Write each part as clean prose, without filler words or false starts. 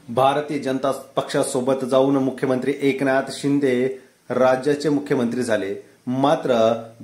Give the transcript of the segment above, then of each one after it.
भारतीय जनता पक्षासोबत जाऊन मुख्यमंत्री एकनाथ शिंदे राज्याचे मुख्यमंत्री झाले। मात्र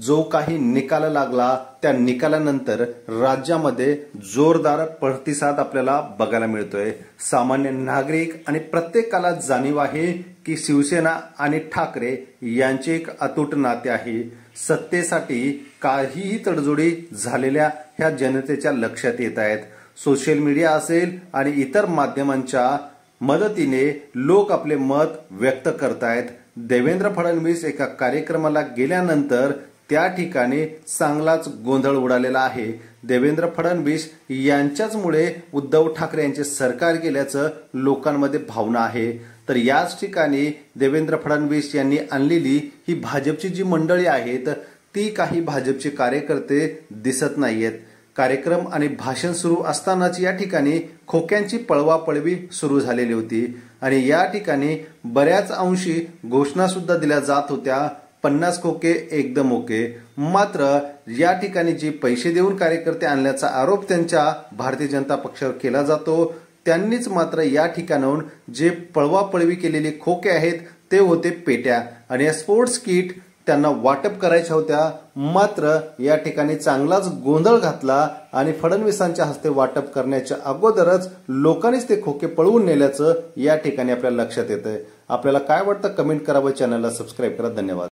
जो काही निकाल लागला त्या निकालानंतर राज्यामध्ये जोरदार प्रतिसाद आपल्याला बघायला मिळतोय। सामान्य नागरिक आणि प्रत्येकाला जाणीव आहे की शिवसेना आणि ठाकरे यांचे एक अतूट नाते आहे। सत्तेसाठी काहीही तडजोडी झालेल्या ह्या जनतेच्या लक्षात येत आहेत। सोशल मीडिया असेल आणि इतर माध्यमांच्या मदतीने लोक आपले मत व्यक्त करतायत। देवेंद्र फडणवीस एका कार्यक्रमाला गेल्यानंतर त्या ठिकाणी चांगलाच गोंधळ उडालेला आहे। देवेंद्र फडणवीस यांच्याचमुळे उद्धव ठाकरे यांचे सरकार गेल्याचं लोकांमध्ये भावना आहे। तर याच ठिकाणी देवेंद्र फडणवीस यांनी आणलेली ही भाजपची जी मंडळी आहेत ती काही भाजपचे कार्यकर्ते दिसत नाहीयेत। कार्यक्रम आणि भाषण सुरू असतानाच या ठिकाणी खोक्यांची पळवापळवी सुरू झालेली होती आणि या ठिकाणी बऱ्याच अंशी घोषणा सुद्धा दिल्या जात होत्या, 50 खोके एकदम ओके। मात्र या ठिकाणी जे पैसे देऊन कार्यकर्ते आणल्याचा आरोप त्यांच्या भारतीय जनता पक्षावर केला जातो, त्यांनीच मात्र या ठिकाणाहून जे पळवापळवी केलेली खोके आहेत ते होते पेट्या आणि या स्पोर्ट्स किट त्यांना वाटप करायच्या होत्या। मात्र या ठिकाणी चांगलाच गोंधळ घातला आणि फडणवीसांच्या हस्ते वाटप करण्याच्या अगोदरच लोकांनीच ते खोके पळवून नेल्याचं या ठिकाणी आपल्याला लक्षात येतंय। आपल्याला काय वाटतं कमेंट करा व चॅनलला सबस्क्राईब करा। धन्यवाद।